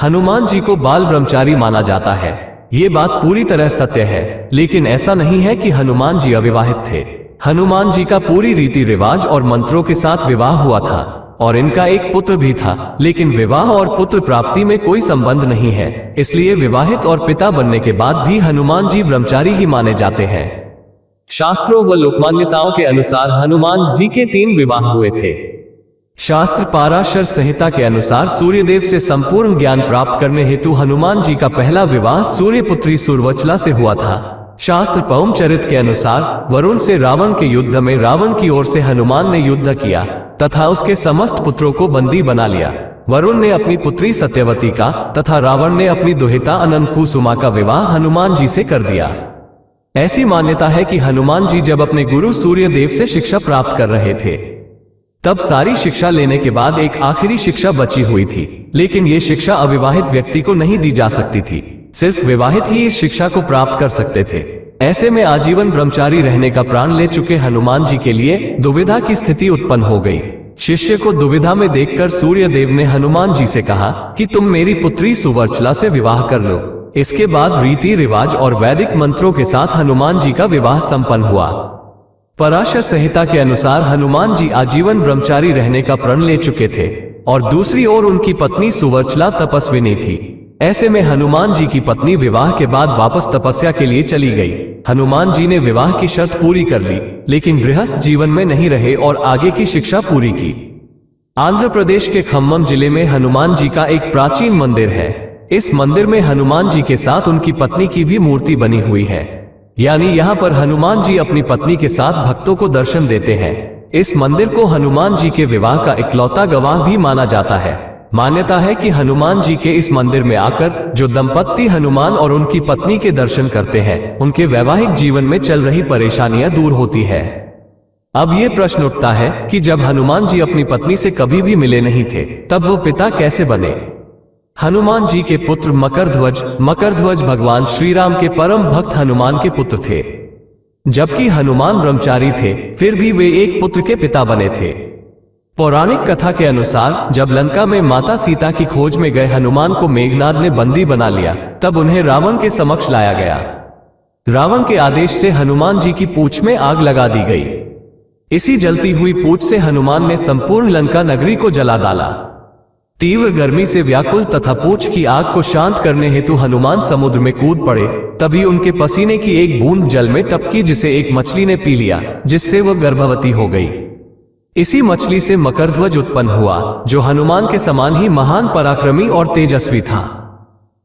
हनुमान जी को बाल ब्रह्मचारी माना जाता है। ये बात पूरी तरह सत्य है, लेकिन ऐसा नहीं है कि हनुमान जी अविवाहित थे। हनुमान जी का पूरी रीति रिवाज और मंत्रों के साथ विवाह हुआ था और इनका एक पुत्र भी था, लेकिन विवाह और पुत्र प्राप्ति में कोई संबंध नहीं है। इसलिए विवाहित और पिता बनने के बाद भी हनुमान जी ब्रह्मचारी ही माने जाते हैं। शास्त्रों व लोकमान्यताओं के अनुसार हनुमान जी के 3 विवाह हुए थे। शास्त्र पाराशर संहिता के अनुसार सूर्यदेव से संपूर्ण ज्ञान प्राप्त करने हेतु हनुमान जी का पहला विवाह सूर्यपुत्री सुरवचला से हुआ था। शास्त्र पौम चरित के अनुसार वरुण से रावण के युद्ध में रावण की ओर से हनुमान ने युद्ध किया तथा उसके समस्त पुत्रों को बंदी बना लिया। वरुण ने अपनी पुत्री सत्यवती का तथा रावण ने अपनी दुहिता अनंतकुसुमा का विवाह हनुमान जी से कर दिया। ऐसी मान्यता है कि हनुमान जी जब अपने गुरु सूर्यदेव से शिक्षा प्राप्त कर रहे थे, तब सारी शिक्षा लेने के बाद एक आखिरी शिक्षा बची हुई थी, लेकिन ये शिक्षा अविवाहित व्यक्ति को नहीं दी जा सकती थी। सिर्फ विवाहित ही इस शिक्षा को प्राप्त कर सकते थे। ऐसे में आजीवन ब्रह्मचारी रहने का प्राण ले चुके हनुमान जी के लिए दुविधा की स्थिति उत्पन्न हो गई। शिष्य को दुविधा में देखकर सूर्यदेव ने हनुमान जी से कहा कि तुम मेरी पुत्री सुवर्चला से विवाह कर लो। इसके बाद रीति रिवाज और वैदिक मंत्रों के साथ हनुमान जी का विवाह संपन्न हुआ। पराशर संहिता के अनुसार हनुमान जी आजीवन ब्रह्मचारी रहने का प्रण ले चुके थे और दूसरी ओर उनकी पत्नी सुवर्चला तपस्विनी थी। ऐसे में हनुमान जी की पत्नी विवाह के बाद वापस तपस्या के लिए चली गई। हनुमान जी ने विवाह की शर्त पूरी कर ली, लेकिन गृहस्थ जीवन में नहीं रहे और आगे की शिक्षा पूरी की। आंध्र प्रदेश के खम्मम जिले में हनुमान जी का एक प्राचीन मंदिर है। इस मंदिर में हनुमान जी के साथ उनकी पत्नी की भी मूर्ति बनी हुई है, यानी यहाँ पर हनुमान जी अपनी पत्नी के साथ भक्तों को दर्शन देते हैं। इस मंदिर को हनुमान जी के विवाह का इकलौता गवाह भी माना जाता है। मान्यता है कि हनुमान जी के इस मंदिर में आकर जो दंपत्ति हनुमान और उनकी पत्नी के दर्शन करते हैं, उनके वैवाहिक जीवन में चल रही परेशानियां दूर होती है। अब ये प्रश्न उठता है कि जब हनुमान जी अपनी पत्नी से कभी भी मिले नहीं थे, तब वो पिता कैसे बने? हनुमान जी के पुत्र मकरध्वज भगवान श्री राम के परम भक्त हनुमान के पुत्र थे। जबकि हनुमान ब्रह्मचारी थे, फिर भी वे एक पुत्र के पिता बने थे। पौराणिक कथा के अनुसार जब लंका में माता सीता की खोज में गए हनुमान को मेघनाद ने बंदी बना लिया, तब उन्हें रावण के समक्ष लाया गया। रावण के आदेश से हनुमान जी की पूंछ में आग लगा दी गई। इसी जलती हुई पूंछ से हनुमान ने संपूर्ण लंका नगरी को जला डाला। तीव्र गर्मी से व्याकुल तथा पूंछ की आग को शांत करने हेतु हनुमान समुद्र में कूद पड़े। तभी उनके पसीने की एक बूंद जल में टपकी, जिसे एक मछली ने पी लिया, जिससे वह गर्भवती हो गई। इसी मछली से मकरध्वज उत्पन्न हुआ, जो हनुमान के समान ही महान पराक्रमी और तेजस्वी था।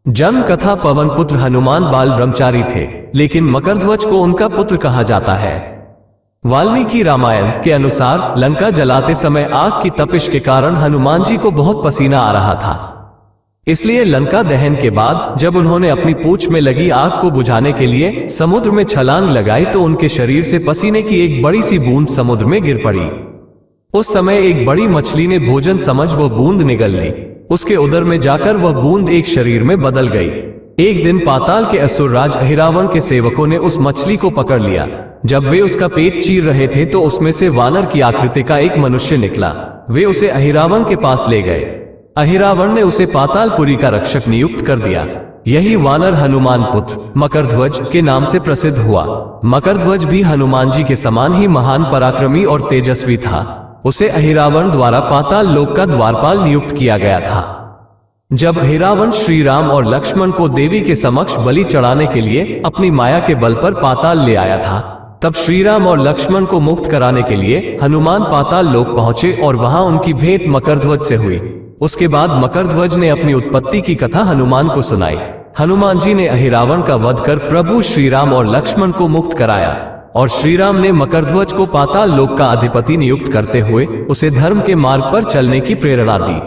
जन्म कथा पवन पुत्र हनुमान बाल ब्रह्मचारी थे, लेकिन मकरध्वज को उनका पुत्र कहा जाता है। वाल्मीकि रामायण के अनुसार लंका जलाते समय आग की तपिश के कारण हनुमान जी को बहुत पसीना आ रहा था। इसलिए लंका दहन के बाद जब उन्होंने अपनी पूंछ में लगी आग को बुझाने के लिए समुद्र में छलांग लगाई, तो उनके शरीर से पसीने की एक बड़ी सी बूंद समुद्र में गिर पड़ी। उस समय एक बड़ी मछली ने भोजन समझ वह बूंद निगल ली। उसके उदर में जाकर वह बूंद एक शरीर में बदल गई। एक दिन पाताल के असुर राज अहिरावण के सेवकों ने उस मछली को पकड़ लिया। जब वे उसका पेट चीर रहे थे, तो उसमें से वानर की आकृति का एक मनुष्य निकला। वे उसे अहिरावण के पास ले गए। अहिरावण ने उसे पातालपुरी का रक्षक नियुक्त कर दिया। यही वानर हनुमान पुत्र मकरध्वज के नाम से प्रसिद्ध हुआ। मकरध्वज भी हनुमान जी के समान ही महान पराक्रमी और तेजस्वी था। उसे अहिरावण द्वारा पाताल लोक का द्वारपाल नियुक्त किया गया था। जब अहिरावण श्री राम और लक्ष्मण को देवी के समक्ष बलि चढ़ाने के लिए अपनी माया के बल पर पाताल ले आया था, तब श्री राम और लक्ष्मण को मुक्त कराने के लिए हनुमान पाताल लोक पहुंचे और वहां उनकी भेंट मकरध्वज से हुई। उसके बाद मकरध्वज ने अपनी उत्पत्ति की कथा हनुमान को सुनाई। हनुमान जी ने अहिरावण का वध कर प्रभु श्री राम और लक्ष्मण को मुक्त कराया और श्री राम ने मकरध्वज को पाताल लोक का अधिपति नियुक्त करते हुए उसे धर्म के मार्ग पर चलने की प्रेरणा दी।